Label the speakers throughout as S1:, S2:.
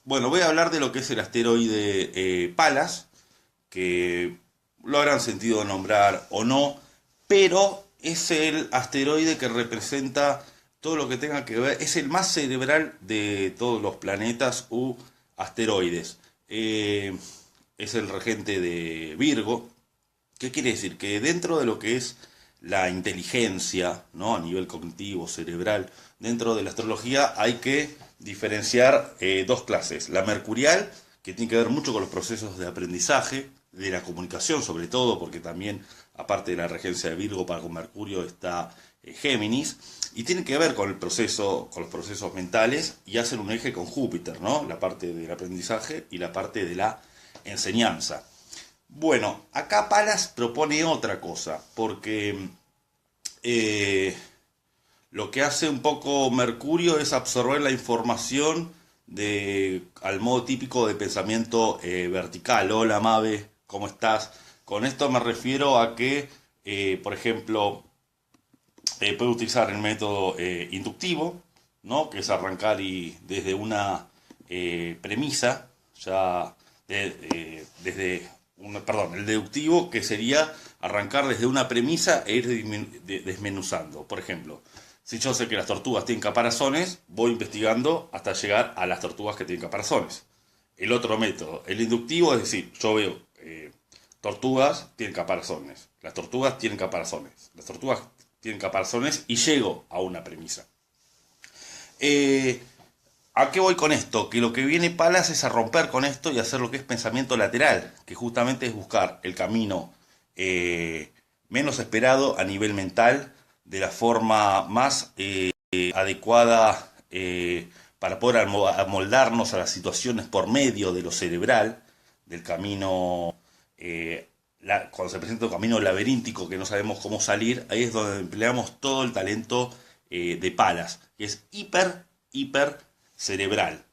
S1: Bueno, voy a hablar de lo que es el asteroide Pallas, que lo habrán sentido nombrar o no, pero es el asteroide que representa todo lo que tenga que ver, es el más cerebral de todos los planetas u asteroides. Es el regente de Virgo. ¿Qué quiere decir? Que dentro de lo que es la inteligencia, ¿no? A nivel cognitivo, cerebral, dentro de la astrología hay que diferenciar dos clases. La mercurial, que tiene que ver mucho con los procesos de aprendizaje, de la comunicación sobre todo, porque también, aparte de la regencia de Virgo, para con Mercurio está Géminis, y tiene que ver con el proceso, con los procesos mentales, y hacen un eje con Júpiter, ¿no? La parte del aprendizaje y la parte de la enseñanza. Bueno, acá Palas propone otra cosa, porque eh, lo que hace un poco Mercurio es absorber la información al modo típico de pensamiento vertical. Hola Mabe, ¿cómo estás? Con esto me refiero a que, por ejemplo, puede utilizar el método inductivo, ¿no? Que es arrancar desde una premisa, ya desde perdón, el deductivo, que sería arrancar desde una premisa e ir desmenuzando. Por ejemplo, si yo sé que las tortugas tienen caparazones, voy investigando hasta llegar a las tortugas que tienen caparazones. El otro método, el inductivo, es decir, yo veo tortugas tienen caparazones, las tortugas tienen caparazones, las tortugas tienen caparazones y llego a una premisa. Eh, ¿A qué voy con esto? Que lo que viene Palas es a romper con esto y hacer lo que es pensamiento lateral, que justamente es buscar el camino menos esperado a nivel mental, de la forma más adecuada para poder amoldarnos a las situaciones por medio de lo cerebral, del camino, cuando se presenta un camino laberíntico que no sabemos cómo salir, ahí es donde empleamos todo el talento de Palas, que es hiper cerebral.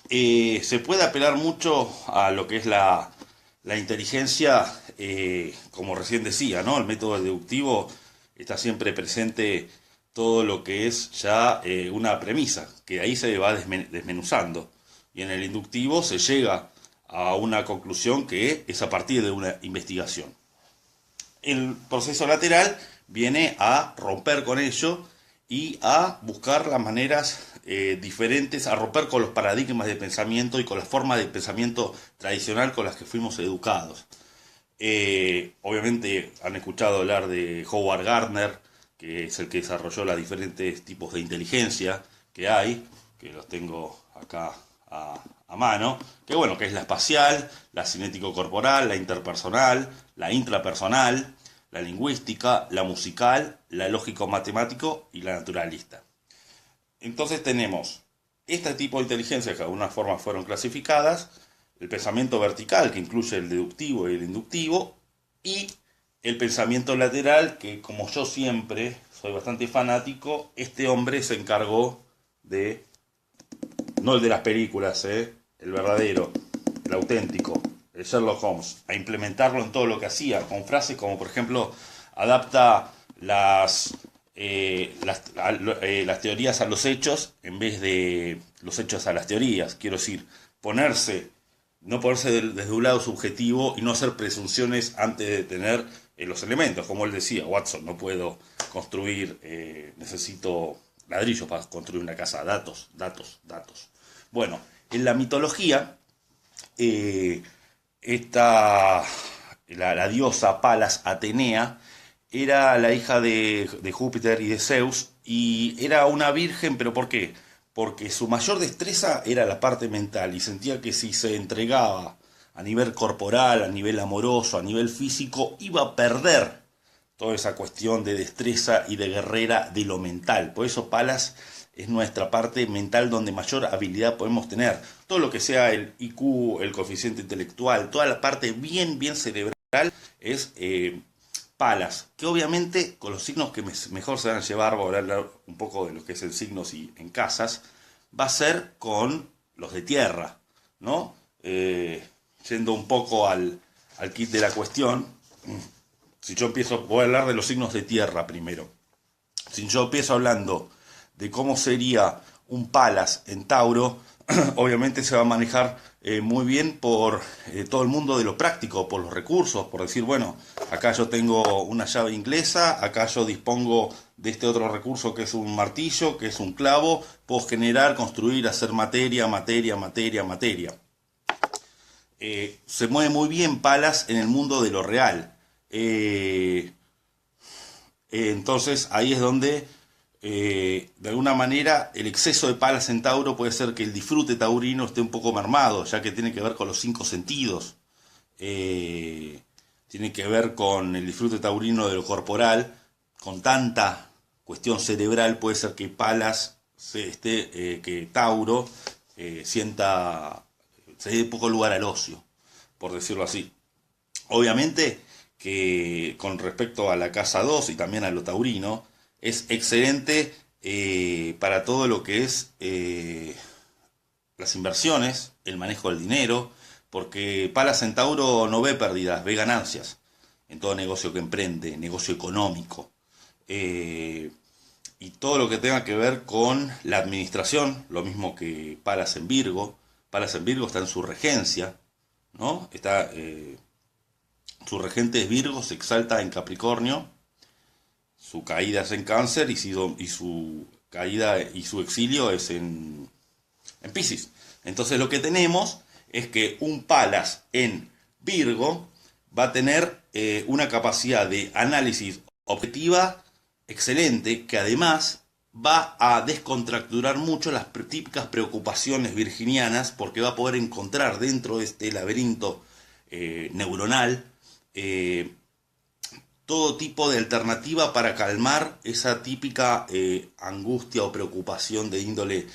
S1: Se puede apelar mucho a lo que es la inteligencia, como recién decía, ¿no? El método deductivo está siempre presente todo lo que es ya una premisa, que ahí se va desmenuzando. Y en el inductivo se llega a una conclusión que es a partir de una investigación. El proceso lateral viene a romper con ello y a buscar las maneras diferentes, a romper con los paradigmas de pensamiento y con las formas de pensamiento tradicional con las que fuimos educados. Obviamente han escuchado hablar de Howard Gardner, que es el que desarrolló los diferentes tipos de inteligencia que hay, que los tengo acá a mano, que bueno, que es la espacial, la cinético-corporal, la interpersonal, la intrapersonal, la lingüística, la musical, la lógico-matemático y la naturalista. Entonces tenemos este tipo de inteligencia que de alguna forma fueron clasificadas, el pensamiento vertical que incluye el deductivo y el inductivo, y el pensamiento lateral que, como yo siempre soy bastante fanático, este hombre se encargó de, no el de las películas, el verdadero, el auténtico, el Sherlock Holmes, a implementarlo en todo lo que hacía, con frases como por ejemplo adapta las teorías a los hechos en vez de los hechos a las teorías. Quiero decir, no ponerse desde un lado subjetivo y no hacer presunciones antes de tener los elementos. Como él decía, Watson, no puedo construir, necesito ladrillos para construir una casa, datos, datos, datos. Bueno, en la mitología, eh, esta, la diosa Palas Atenea era la hija de Júpiter y de Zeus y era una virgen, pero ¿por qué? Porque su mayor destreza era la parte mental y sentía que si se entregaba a nivel corporal, a nivel amoroso, a nivel físico, iba a perder toda esa cuestión de destreza y de guerrera de lo mental. Por eso Palas es nuestra parte mental donde mayor habilidad podemos tener. Todo lo que sea el IQ, el coeficiente intelectual, toda la parte bien cerebral es Palas, que obviamente con los signos que mejor se van a llevar, voy a hablar un poco de lo que es el signos y en casas, va a ser con los de tierra, ¿no? Yendo un poco al kit de la cuestión, si yo voy a hablar de los signos de tierra primero. Si yo empiezo hablando de cómo sería un Palas en Tauro, obviamente se va a manejar muy bien por todo el mundo de lo práctico, por los recursos, por decir, bueno, acá yo tengo una llave inglesa, acá yo dispongo de este otro recurso que es un martillo, que es un clavo, puedo generar, construir, hacer materia, materia, materia, materia. Se mueve muy bien Palas en el mundo de lo real. Entonces ahí es donde, de alguna manera, el exceso de Palas en Tauro puede ser que el disfrute taurino esté un poco mermado, ya que tiene que ver con los cinco sentidos. Eh, Tiene que ver con el disfrute taurino de lo corporal, con tanta cuestión cerebral, puede ser que Palas que Tauro sienta, se dé poco lugar al ocio, por decirlo así. Obviamente que con respecto a la casa 2 y también a lo taurino, es excelente para todo lo que es las inversiones, el manejo del dinero, porque Pala Centauro no ve pérdidas, ve ganancias en todo negocio que emprende, negocio económico. Eh, y todo lo que tenga que ver con la administración, lo mismo que Palas en Virgo. Palas en Virgo está en su regencia, ¿no? Su regente es Virgo, se exalta en Capricornio, su caída es en Cáncer y su caída y su exilio es en Piscis. Entonces lo que tenemos es que un Palas en Virgo va a tener una capacidad de análisis objetiva excelente, que además va a descontracturar mucho las típicas preocupaciones virginianas, porque va a poder encontrar dentro de este laberinto neuronal eh, todo tipo de alternativa para calmar esa típica angustia o preocupación de índole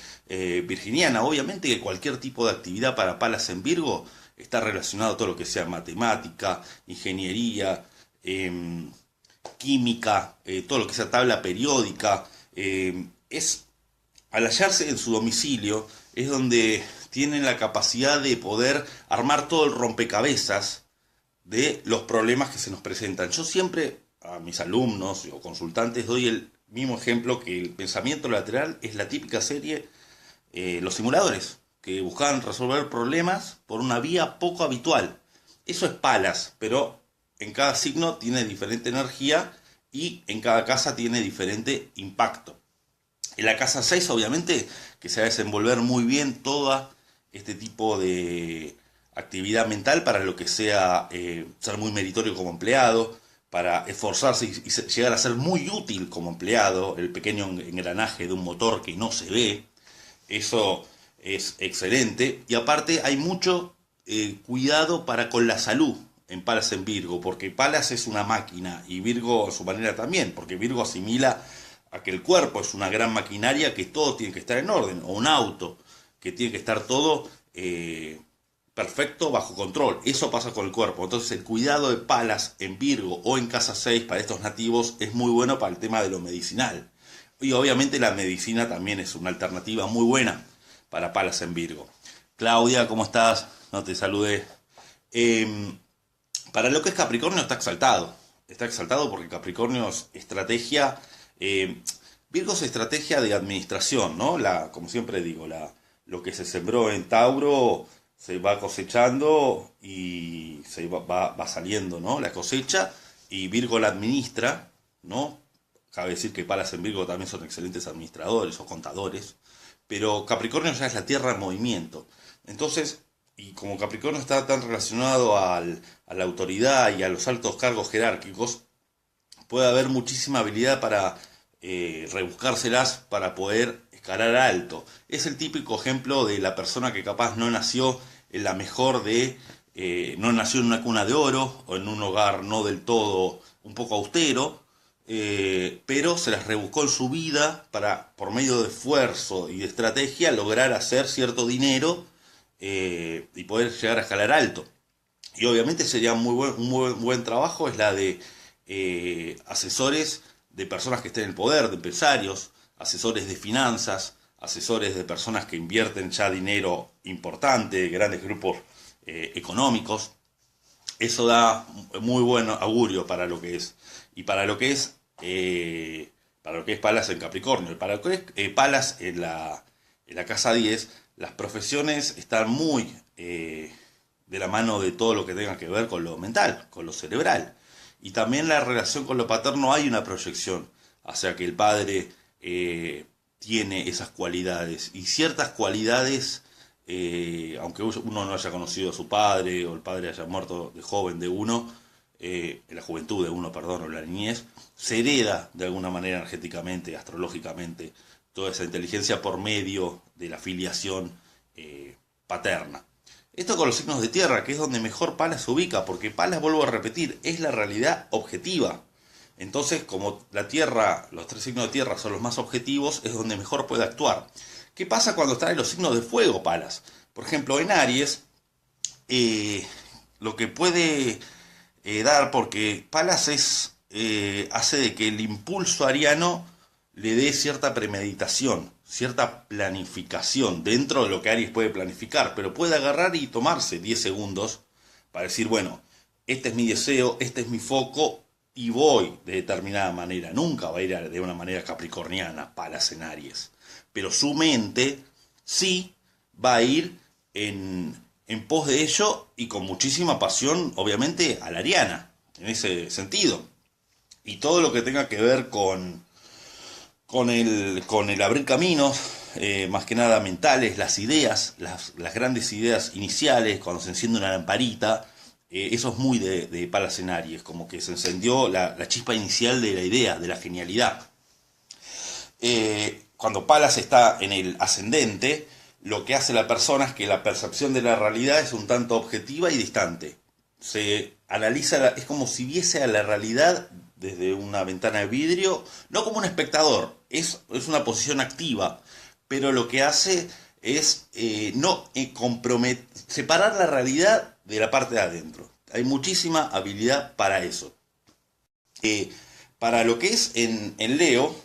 S1: virginiana. Obviamente que cualquier tipo de actividad para Palas en Virgo está relacionado a todo lo que sea matemática, ingeniería, química, todo lo que sea tabla periódica. Es Al hallarse en su domicilio es donde tienen la capacidad de poder armar todo el rompecabezas de los problemas que se nos presentan. Yo siempre a mis alumnos o consultantes doy el mismo ejemplo, que el pensamiento lateral es la típica serie, los simuladores, que buscaban resolver problemas por una vía poco habitual. Eso es Palas, pero en cada signo tiene diferente energía y en cada casa tiene diferente impacto. En la casa 6 obviamente que se va a desenvolver muy bien toda este tipo de actividad mental para lo que sea ser muy meritorio como empleado, para esforzarse y llegar a ser muy útil como empleado, el pequeño engranaje de un motor que no se ve. Eso es excelente. Y aparte hay mucho cuidado para con la salud en Palas en Virgo, porque Palas es una máquina y Virgo a su manera también, porque Virgo asimila a que el cuerpo es una gran maquinaria, que todo tiene que estar en orden, o un auto, que tiene que estar todo perfecto, bajo control. Eso pasa con el cuerpo. Entonces el cuidado de Palas en Virgo o en casa 6 para estos nativos es muy bueno para el tema de lo medicinal. Y obviamente la medicina también es una alternativa muy buena para Palas en Virgo. Claudia, ¿cómo estás? No te saludé. Eh, para lo que es Capricornio está exaltado. Está exaltado porque Capricornio es estrategia. eh, Virgo es estrategia de administración, ¿no? Como siempre digo, lo que se sembró en Tauro se va cosechando y va saliendo, ¿no? La cosecha, y Virgo la administra, ¿no? Cabe decir que Palas en Virgo también son excelentes administradores o contadores, pero Capricornio ya es la tierra en movimiento. Entonces, y como Capricornio está tan relacionado a la autoridad y a los altos cargos jerárquicos, puede haber muchísima habilidad para rebuscárselas para poder escalar alto. Es el típico ejemplo de la persona que capaz no nació en la mejor no nació en una cuna de oro o en un hogar no del todo, un poco austero, pero se las rebuscó en su vida para, por medio de esfuerzo y de estrategia, lograr hacer cierto dinero y poder llegar a escalar alto. Y obviamente sería un muy buen trabajo es la de asesores de personas que estén en el poder, de empresarios, asesores de finanzas, asesores de personas que invierten ya dinero importante, grandes grupos económicos. Eso da muy buen augurio para lo que es. Y para lo que es Palas en Capricornio. Para lo que es Palas en la casa 10, las profesiones están muy de la mano de todo lo que tenga que ver con lo mental, con lo cerebral. Y también la relación con lo paterno hay una proyección hacia que el padre tiene esas cualidades. Y ciertas cualidades, aunque uno no haya conocido a su padre o el padre haya muerto de joven de uno, en la juventud de uno, perdón, o la niñez, se hereda de alguna manera energéticamente, astrológicamente, toda esa inteligencia por medio de la filiación paterna. Esto con los signos de tierra, que es donde mejor Palas se ubica, porque Palas, vuelvo a repetir, es la realidad objetiva. Entonces, como la tierra, los 3 signos de tierra son los más objetivos, es donde mejor puede actuar. ¿Qué pasa cuando están en los signos de fuego, Palas? Por ejemplo, en Aries, lo que puede dar, porque Palas hace de que el impulso ariano le dé cierta premeditación, cierta planificación dentro de lo que Aries puede planificar, pero puede agarrar y tomarse 10 segundos para decir, bueno, este es mi deseo, este es mi foco y voy de determinada manera. Nunca va a ir de una manera capricorniana, Palas en Aries, pero su mente sí va a ir en pos de ello y con muchísima pasión, obviamente, a la ariana, en ese sentido. Y todo lo que tenga que ver con el abrir caminos, más que nada mentales, las ideas, las grandes ideas iniciales, cuando se enciende una lamparita, eso es muy de Palas en Aries, como que se encendió la chispa inicial de la idea, de la genialidad. Cuando Palas está en el ascendente, lo que hace la persona es que la percepción de la realidad es un tanto objetiva y distante. Se analiza, es como si viese a la realidad desde una ventana de vidrio, no como un espectador, es una posición activa, pero lo que hace es separar la realidad de la parte de adentro. Hay muchísima habilidad para eso. Para lo que es en Leo,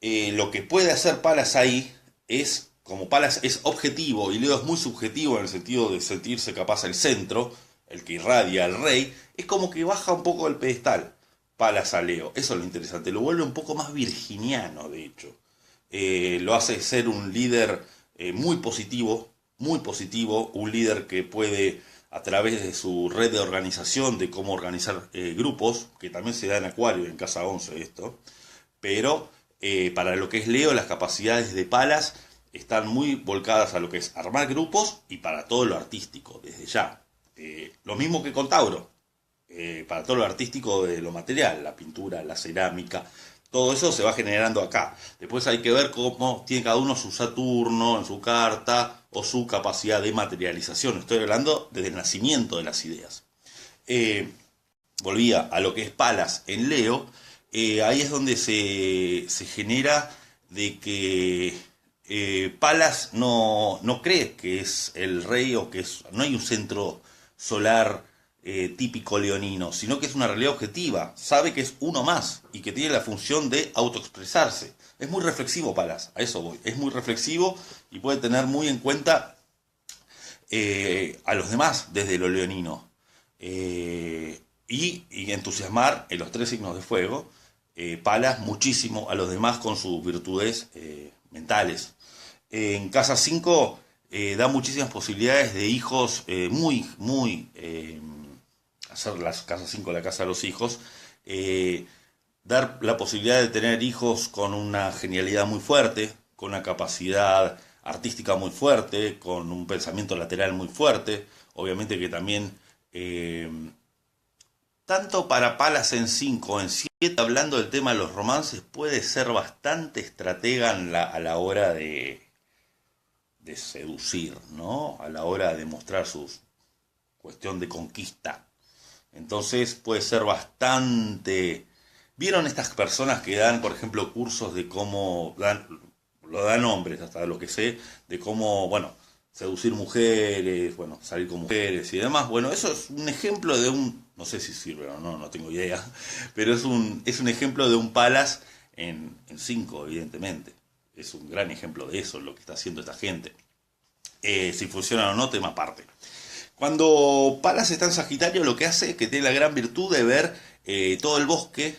S1: lo que puede hacer Palas ahí es, como Palas es objetivo y Leo es muy subjetivo en el sentido de sentirse capaz el centro, el que irradia al rey, es como que baja un poco del pedestal Palas a Leo. Eso es lo interesante, lo vuelve un poco más virginiano, de hecho. Lo hace ser un líder muy positivo, un líder que puede, a través de su red de organización, de cómo organizar grupos, que también se da en Acuario, en Casa 11 esto, pero para lo que es Leo, las capacidades de Palas están muy volcadas a lo que es armar grupos y para todo lo artístico, desde ya. Lo mismo que con Tauro, para todo lo artístico de lo material, la pintura, la cerámica, todo eso se va generando acá. Después hay que ver cómo tiene cada uno su Saturno en su carta o su capacidad de materialización. Estoy hablando desde el nacimiento de las ideas. Volvía a lo que es Palas en Leo, ahí es donde se genera de que Palas no cree que es el rey o que no hay un centro solar típico leonino, sino que es una realidad objetiva, sabe que es uno más y que tiene la función de autoexpresarse. Es muy reflexivo Palas, a eso voy, es muy reflexivo y puede tener muy en cuenta a los demás desde lo leonino y entusiasmar en los 3 signos de fuego, Palas muchísimo a los demás con sus virtudes mentales. En Casa 5 da muchísimas posibilidades de hijos muy hacer las Casa 5 la casa de los hijos, dar la posibilidad de tener hijos con una genialidad muy fuerte, con una capacidad artística muy fuerte, con un pensamiento lateral muy fuerte, obviamente que también tanto para Palas en 5 o en 7, hablando del tema de los romances, puede ser bastante estratega a la hora de seducir, ¿no? A la hora de mostrar su cuestión de conquista. Entonces puede ser bastante... ¿Vieron estas personas que dan, por ejemplo, cursos de cómo... lo dan hombres, hasta lo que sé, de cómo, bueno, seducir mujeres, bueno, salir con mujeres y demás? Bueno, eso es un ejemplo de no sé si sirve o no, no tengo idea, pero es un ejemplo de un Palas en 5, evidentemente. Es un gran ejemplo de eso, lo que está haciendo esta gente. Si funciona o no, tema aparte. Cuando Palas está en Sagitario, lo que hace es que tiene la gran virtud de ver todo el bosque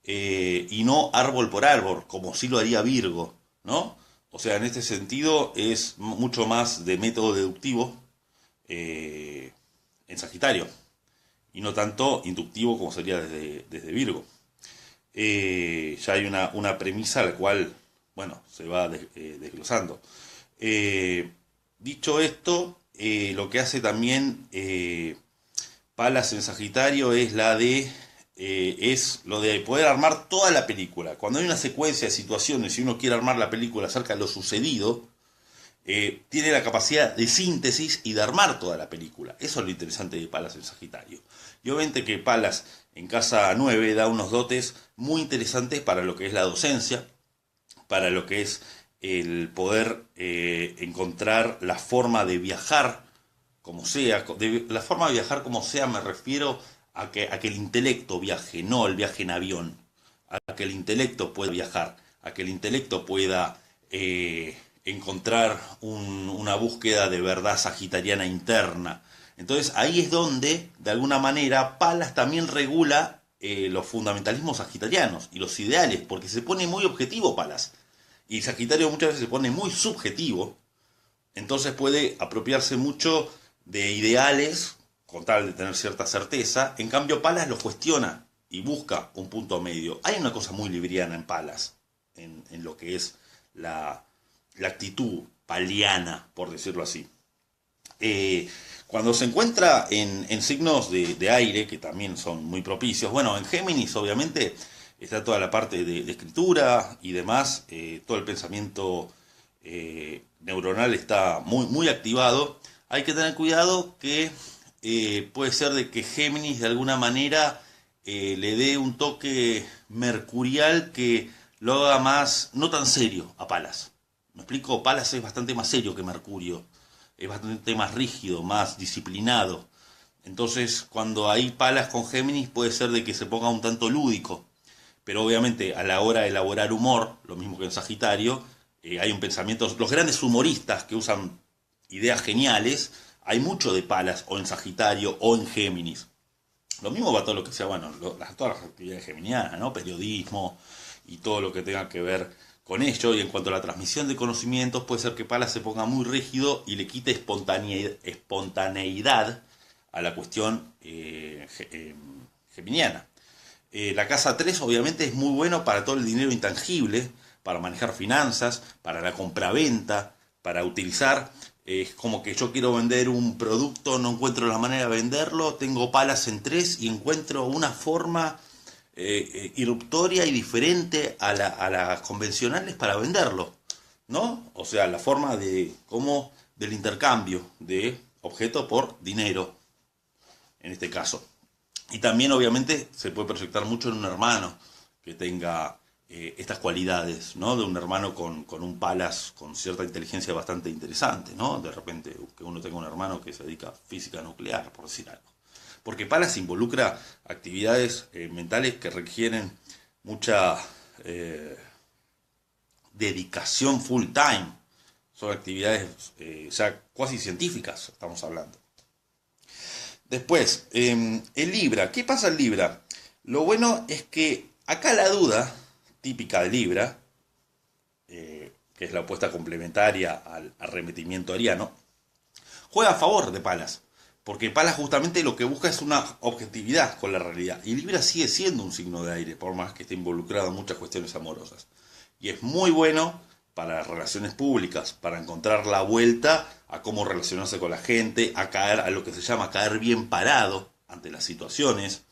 S1: y no árbol por árbol, como sí lo haría Virgo, ¿no? O sea, en este sentido es mucho más de método deductivo en Sagitario y no tanto inductivo como sería desde Virgo. Ya hay una premisa la cual, bueno, se va desglosando. Eh, Dicho esto, lo que hace también Palas en Sagitario es lo de poder armar toda la película. Cuando hay una secuencia de situaciones y uno quiere armar la película acerca de lo sucedido, tiene la capacidad de síntesis y de armar toda la película. Eso es lo interesante de Palas en Sagitario. Y obviamente que Palas en Casa 9 da unos dotes muy interesantes para lo que es la docencia, para lo que es el poder encontrar la forma de viajar como sea. La forma de viajar como sea me refiero a que el intelecto viaje, no el viaje en avión. A que el intelecto pueda viajar, a que el intelecto pueda encontrar una búsqueda de verdad sagitariana interna. Entonces ahí es donde, de alguna manera, Palas también regula los fundamentalismos sagitarianos y los ideales, porque se pone muy objetivo Palas. Y Sagitario muchas veces se pone muy subjetivo, entonces puede apropiarse mucho de ideales con tal de tener cierta certeza. En cambio, Palas los cuestiona y busca un punto medio. Hay una cosa muy libriana en Palas, en lo que es la actitud paliana, por decirlo así. Cuando se encuentra en signos de aire, que también son muy propicios, bueno, en Géminis obviamente está toda la parte de escritura y demás, todo el pensamiento neuronal está muy activado. Hay que tener cuidado que puede ser de que Géminis de alguna manera le dé un toque mercurial que lo haga más, no tan serio a Palas. ¿Me explico? Palas es bastante más serio que Mercurio, es bastante más rígido, más disciplinado. Entonces, cuando hay Palas con Géminis puede ser de que se ponga un tanto lúdico. Pero obviamente a la hora de elaborar humor, lo mismo que en Sagitario, hay un pensamiento, los grandes humoristas que usan ideas geniales, hay mucho de Palas o en Sagitario o en Géminis. Lo mismo va todo lo que sea, bueno, todas las actividades geminianas, ¿no? Periodismo y todo lo que tenga que ver con ello. Y en cuanto a la transmisión de conocimientos, puede ser que Palas se ponga muy rígido y le quite espontaneidad a la cuestión geminiana. La casa 3 obviamente es muy bueno para todo el dinero intangible, para manejar finanzas, para la compraventa, para utilizar. Es como que yo quiero vender un producto, no encuentro la manera de venderlo, tengo Palas en 3 y encuentro una forma irruptoria y diferente a las convencionales para venderlo, ¿no? O sea, la forma del intercambio de objeto por dinero, en este caso. Y también obviamente se puede proyectar mucho en un hermano que tenga estas cualidades, ¿no? De un hermano con un Palas con cierta inteligencia bastante interesante, ¿no? De repente que uno tenga un hermano que se dedica a física nuclear, por decir algo. Porque Palas involucra actividades mentales que requieren mucha dedicación full time. Son actividades ya cuasi científicas, estamos hablando. Después, el Libra. ¿Qué pasa en Libra? Lo bueno es que acá la duda típica de Libra, que es la opuesta complementaria al arremetimiento ariano, juega a favor de Palas. Porque Palas justamente lo que busca es una objetividad con la realidad. Y Libra sigue siendo un signo de aire, por más que esté involucrado en muchas cuestiones amorosas. Y es muy bueno para las relaciones públicas, para encontrar la vuelta a cómo relacionarse con la gente, a caer, a lo que se llama caer bien parado ante las situaciones.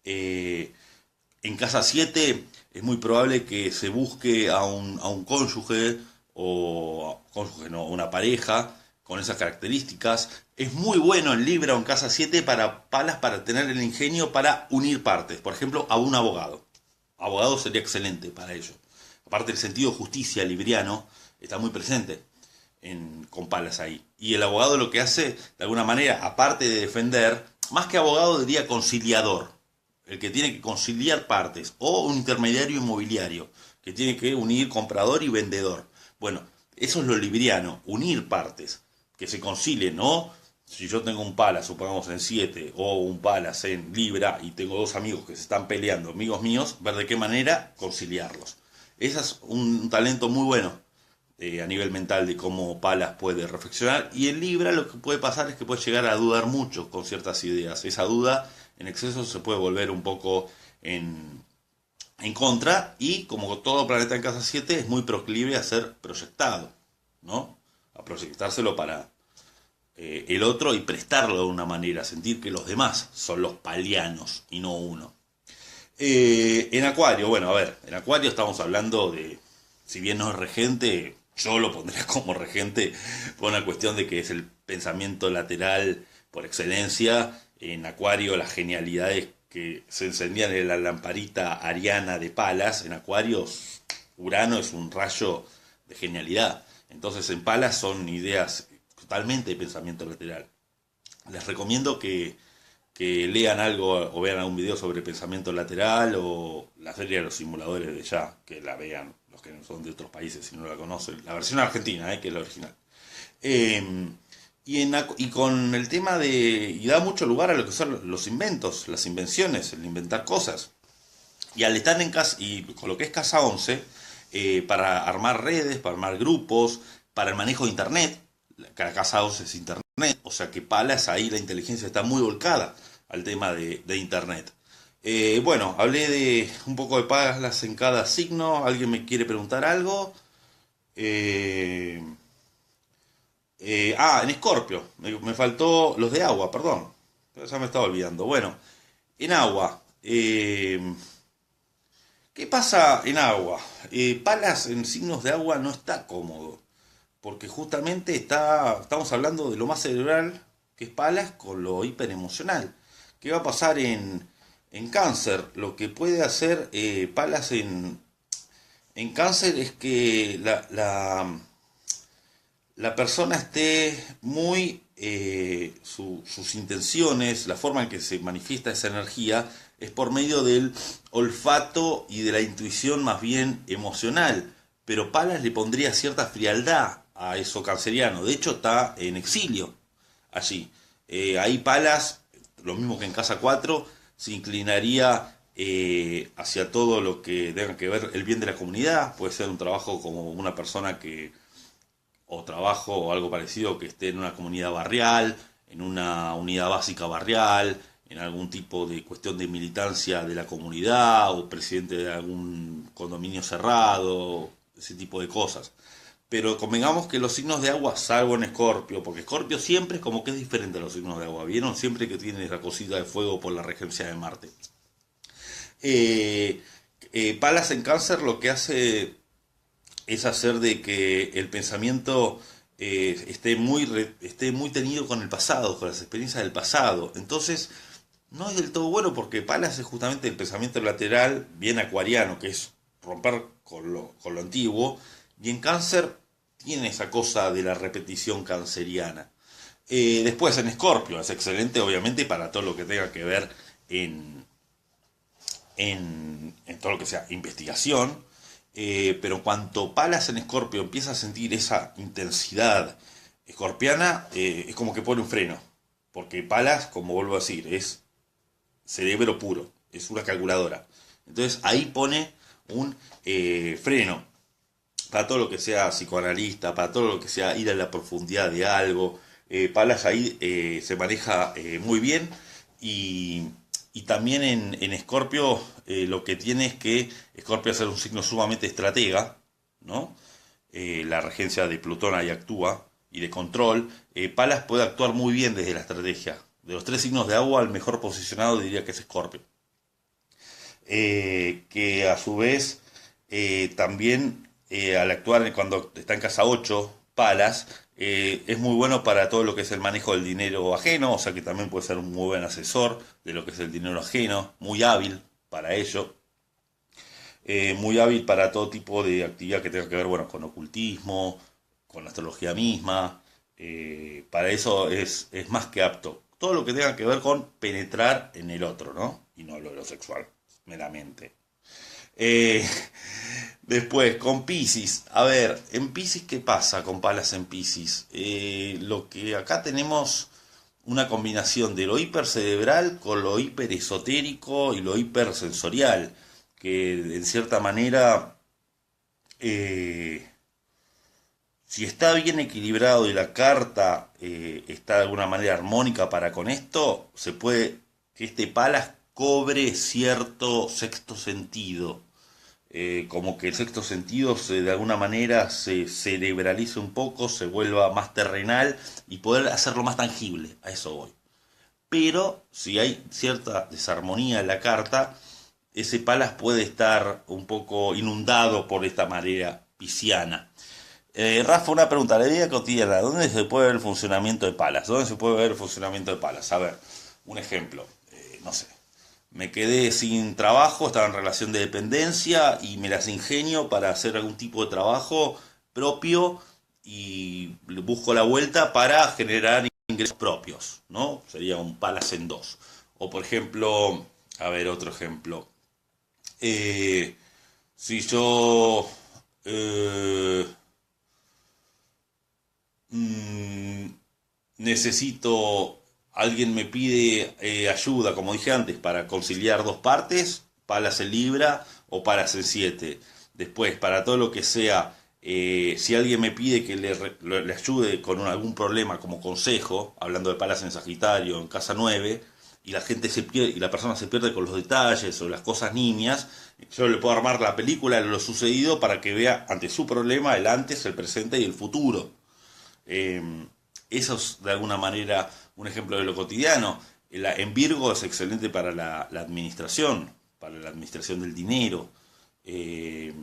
S1: En casa 7 es muy probable que se busque a un cónyuge o cónyuge no, una pareja con esas características. Es muy bueno en Libra o en casa 7 para Palas, para tener el ingenio para unir partes. Por ejemplo, a un abogado. Abogado sería excelente para ello. Aparte el sentido de justicia libriano está muy presente con Palas ahí. Y el abogado lo que hace, de alguna manera, aparte de defender, más que abogado diría conciliador. El que tiene que conciliar partes. O un intermediario inmobiliario, que tiene que unir comprador y vendedor. Bueno, eso es lo libriano, unir partes, que se concilien, ¿no? Si yo tengo un Palas, supongamos en 7, o un Palas en Libra, y tengo dos amigos que se están peleando, amigos míos, ver de qué manera conciliarlos. Ese es un talento muy bueno a nivel mental de cómo Palas puede reflexionar. Y en Libra lo que puede pasar es que puede llegar a dudar mucho con ciertas ideas. Esa duda en exceso se puede volver un poco en contra, y como todo planeta en casa 7 es muy proclive a ser proyectado, ¿no? A proyectárselo para el otro y prestarlo de una manera, sentir que los demás son los palianos y no uno. En Acuario, bueno, a ver, en Acuario estamos hablando de, si bien no es regente, yo lo pondría como regente por una cuestión de que es el pensamiento lateral por excelencia. En Acuario las genialidades que se encendían en la lamparita ariana de Palas, en Acuario Urano es un rayo de genialidad. Entonces en Palas son ideas totalmente de pensamiento lateral. Les recomiendo que lean algo o vean algún video sobre pensamiento lateral, o la serie de los simuladores de ya, que la vean los que no son de otros países si no la conocen. La versión argentina, que es la original. Eh, y con el tema de... Y da mucho lugar a lo que son los inventos, las invenciones, el inventar cosas. Y al estar en casa, y con lo que es Casa 11, para armar redes, para armar grupos, para el manejo de Internet, la Casa 11 es Internet, o sea que Palas ahí la inteligencia está muy volcada al tema de Internet. Bueno, hablé de un poco de Palas en cada signo. ¿Alguien me quiere preguntar algo? Eh, en Escorpio, me faltó los de agua, perdón. Ya me estaba olvidando. Bueno, en agua. ¿Qué pasa en agua? Palas en signos de agua no está cómodo, porque justamente estamos hablando de lo más cerebral, que es Palas, con lo hiperemocional. ¿Qué va a pasar en Cáncer? Lo que puede hacer Palas en Cáncer es que la persona esté muy... sus intenciones, la forma en que se manifiesta esa energía, es por medio del olfato y de la intuición más bien emocional. Pero Palas le pondría cierta frialdad a eso canceriano. De hecho, está en exilio allí. Ahí Palas, lo mismo que en Casa 4, se inclinaría hacia todo lo que tenga que ver el bien de la comunidad. Puede ser un trabajo como una persona que o trabajo o algo parecido que esté en una comunidad barrial, en una unidad básica barrial, en algún tipo de cuestión de militancia de la comunidad o presidente de algún condominio cerrado, ese tipo de cosas. Pero convengamos que los signos de agua, salvo en Escorpio, porque Escorpio siempre es como que es diferente a los signos de agua. ¿Vieron? Siempre que tiene esa cosita de fuego por la regencia de Marte. Eh, Palas en Cáncer lo que hace es hacer de que el pensamiento esté muy tenido con el pasado, con las experiencias del pasado. Entonces, no es del todo bueno, porque Palas es justamente el pensamiento lateral, bien acuariano, que es romper con lo antiguo, y en Cáncer tiene esa cosa de la repetición canceriana. Después en Escorpio es excelente, obviamente, para todo lo que tenga que ver en, en todo lo que sea investigación. Pero cuanto Palas en Escorpio empieza a sentir esa intensidad escorpiana, es como que pone un freno. Porque Palas, como vuelvo a decir, es cerebro puro, es una calculadora. Entonces ahí pone un freno para todo lo que sea psicoanalista, para todo lo que sea ir a la profundidad de algo. Palas ahí se maneja muy bien, y, y también en Escorpio lo que tiene es que Escorpio es un signo sumamente estratega, ¿no? La regencia de Plutón ahí actúa, y de control. Palas puede actuar muy bien desde la estrategia. De los tres signos de agua, el mejor posicionado diría que es Escorpio. Que a su vez también al actuar cuando está en casa 8 Palas, es muy bueno para todo lo que es el manejo del dinero ajeno, o sea que también puede ser un muy buen asesor de lo que es el dinero ajeno, muy hábil para ello, muy hábil para todo tipo de actividad que tenga que ver, bueno, con ocultismo, con la astrología misma. Para eso es más que apto. Todo lo que tenga que ver con penetrar en el otro, ¿no? Y no lo sexual, meramente. Eh, Después, con Piscis. A ver, en Piscis, ¿qué pasa con Palas en Piscis? Lo que acá tenemos una combinación de lo hipercerebral con lo hiperesotérico y lo hipersensorial, que en cierta manera eh, Si está bien equilibrado y la carta está de alguna manera armónica para con esto, se puede que este Palas cobre cierto sexto sentido. Como que el sexto sentido de alguna manera se cerebralice un poco, se vuelva más terrenal y poder hacerlo más tangible. A eso voy. Pero si hay cierta desarmonía en la carta, ese Palas puede estar un poco inundado por esta marea pisciana. Rafa, una pregunta, la vida cotidiana, ¿dónde se puede ver el funcionamiento de Palas? ¿Dónde se puede ver el funcionamiento de Palas? A ver, un ejemplo, no sé, me quedé sin trabajo, estaba en relación de dependencia y me las ingenio para hacer algún tipo de trabajo propio y busco la vuelta para generar ingresos propios, ¿no? Sería un Palas en dos. O por ejemplo, a ver, otro ejemplo. Eh, si yo eh, mm, necesito, alguien me pide ayuda, como dije antes, para conciliar dos partes, palas en libra o palas en siete. Después, para todo lo que sea, si alguien me pide que le ayude con algún problema como consejo, hablando de palas en Sagitario, en casa 9 y la gente se pierde, y la persona se pierde con los detalles o las cosas nimias, yo le puedo armar la película de lo sucedido para que vea ante su problema el antes, el presente y el futuro. Eh, Eso es de alguna manera un ejemplo de lo cotidiano. En Virgo es excelente para la administración, para la administración del dinero. Eh,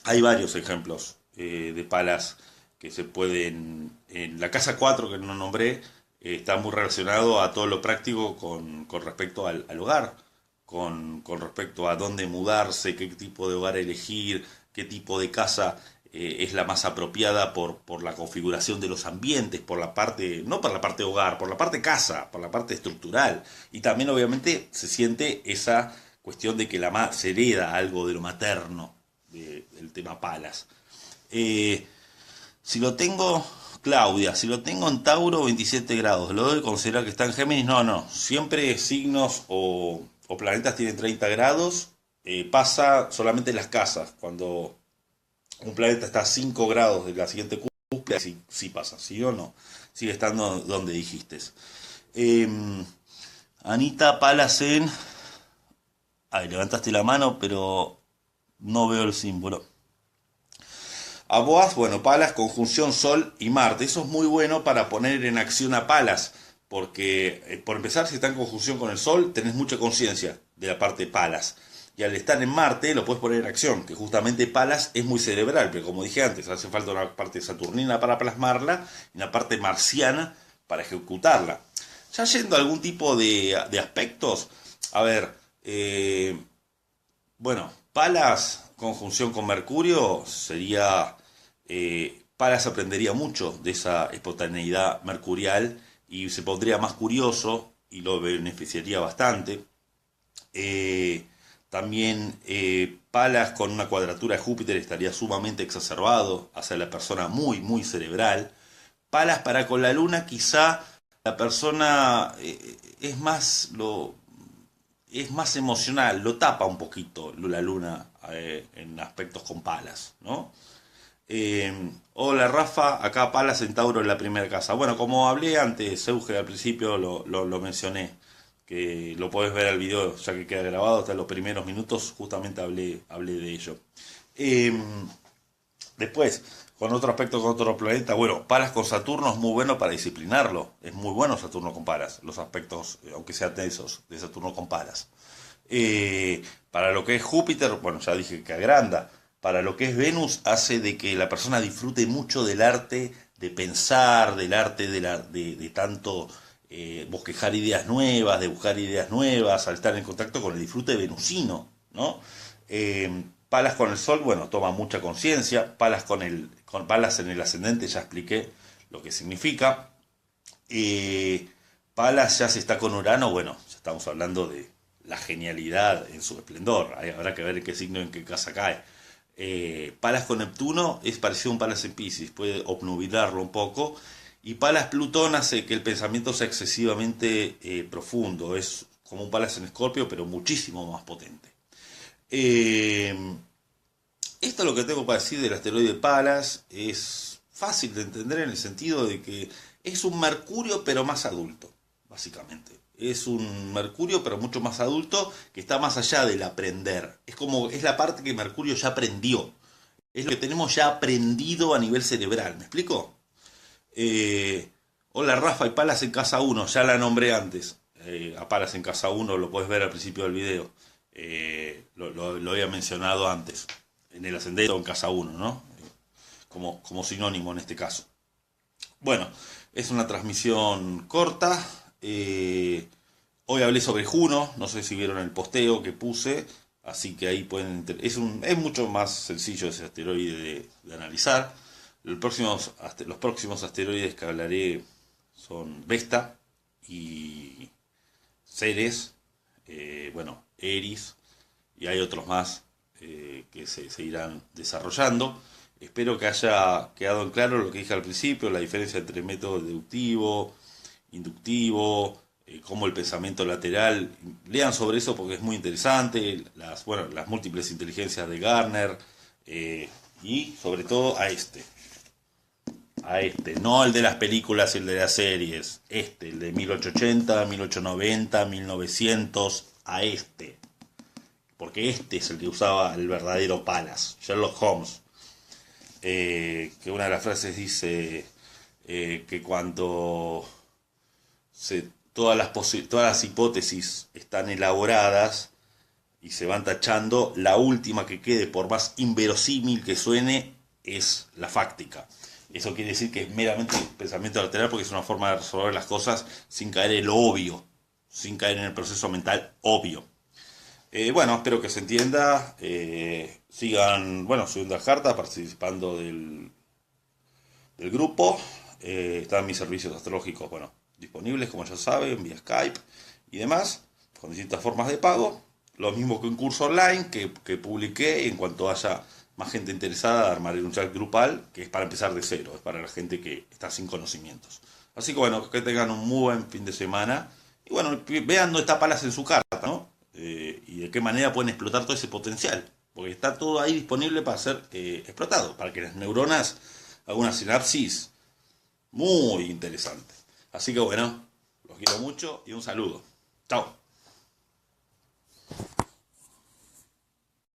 S1: Hay varios ejemplos de palas que se pueden... En la casa 4 que no nombré, está muy relacionado a todo lo práctico con respecto al hogar, con respecto a dónde mudarse, qué tipo de hogar elegir, qué tipo de casa es la más apropiada por la configuración de los ambientes, por la parte, no por la parte hogar, por la parte casa, por la parte estructural. Y también obviamente se siente esa cuestión de que se hereda algo de lo materno, del tema palas. Eh, si lo tengo, Claudia, si lo tengo en Tauro, 27 grados, ¿lo debo considerar que está en Géminis? No, no. Siempre signos o planetas tienen 30 grados. Pasa solamente en las casas. Cuando un planeta está a 5 grados de la siguiente cúspide, sí, sí pasa, sí o no. Sigue estando donde dijiste. Eh, Anita Palacen. Ay, levantaste la mano, pero no veo el símbolo. A Boaz, bueno, Palas, conjunción Sol y Marte. Eso es muy bueno para poner en acción a Palas, porque por empezar, si está en conjunción con el Sol, tenés mucha conciencia de la parte de Palas. Y al estar en Marte, lo puedes poner en acción, que justamente Palas es muy cerebral, pero como dije antes, hace falta una parte saturnina para plasmarla y una parte marciana para ejecutarla. Ya yendo a algún tipo de aspectos, a ver, bueno, Palas, conjunción con Mercurio, sería... Palas aprendería mucho de esa espontaneidad mercurial y se pondría más curioso y lo beneficiaría bastante. Eh, También Palas con una cuadratura de Júpiter estaría sumamente exacerbado hacia la persona muy, muy cerebral. Palas para con la Luna quizá la persona es más emocional, lo tapa un poquito la Luna en aspectos con Palas, ¿no? Hola Rafa, acá Pala Centauro en la primera casa. Bueno, como hablé antes, Euge, al principio lo mencioné, que lo podés ver al video ya que queda grabado, hasta los primeros minutos, justamente hablé de ello. Eh, Después, con otro aspecto, con otro planeta, bueno, Palas con Saturno es muy bueno para disciplinarlo, es muy bueno Saturno con Palas, los aspectos, aunque sean tensos, de Saturno con Palas. Para lo que es Júpiter, bueno, ya dije que agranda. Para lo que es Venus, hace de que la persona disfrute mucho del arte de pensar, del arte de tanto bosquejar ideas nuevas, de buscar ideas nuevas, al estar en contacto con el disfrute venusino, ¿no? Palas con el Sol, bueno, toma mucha conciencia. Con Palas en el ascendente, ya expliqué lo que significa. Eh, Palas ya se está con Urano, bueno, ya estamos hablando de la genialidad en su esplendor. Habrá que ver en qué signo, en qué casa cae. Palas con Neptuno es parecido a un Palas en Piscis, puede obnubilarlo un poco. Y Palas Plutón hace que el pensamiento sea excesivamente profundo. Es como un Palas en Escorpio, pero muchísimo más potente. Esto es lo que tengo para decir del asteroide Palas. Es fácil de entender en el sentido de que es un Mercurio pero más adulto, básicamente. Es un Mercurio pero mucho más adulto que está más allá del aprender. Es la parte que Mercurio ya aprendió. Es lo que tenemos ya aprendido a nivel cerebral. ¿Me explico? Hola Rafa y Palas en casa uno, ya la nombré antes. A Palas en casa uno lo puedes ver al principio del video. Lo había mencionado antes. En el ascendente en casa uno, ¿no? Como sinónimo en este caso. Bueno, es una transmisión corta. Hoy hablé sobre Juno, no sé si vieron el posteo que puse, así que ahí pueden... Es mucho más sencillo ese asteroide de analizar. Los próximos asteroides que hablaré son Vesta y Ceres, bueno, Eris, y hay otros más que se irán desarrollando. Espero que haya quedado en claro lo que dije al principio, la diferencia entre método deductivo, inductivo, cómo el pensamiento lateral. Lean sobre eso porque es muy interesante, las múltiples inteligencias de Gardner, y sobre todo a este, no el de las películas y el de las series, el de 1880, 1890, 1900, a este. Porque este es el que usaba el verdadero Palas, Sherlock Holmes. Que una de las frases dice que cuando todas las hipótesis están elaboradas y se van tachando, la última que quede, por más inverosímil que suene, es la fáctica. Eso quiere decir que es meramente pensamiento lateral porque es una forma de resolver las cosas sin caer en lo obvio, sin caer en el proceso mental obvio. Bueno, espero que se entienda. Sigan, subiendo las cartas, participando del grupo. Están mis servicios astrológicos, disponibles, como ya saben, vía Skype y demás, con distintas formas de pago. Lo mismo que un curso online que publiqué. En cuanto haya más gente interesada, armaré un chat grupal, que es para empezar de cero, es para la gente que está sin conocimientos. Así que que tengan un muy buen fin de semana. Y vean dónde está Palas en su carta, ¿no? Y de qué manera pueden explotar todo ese potencial. Porque está todo ahí disponible para ser explotado, para que las neuronas hagan una sinapsis muy interesante. Así que los quiero mucho y un saludo. Chao.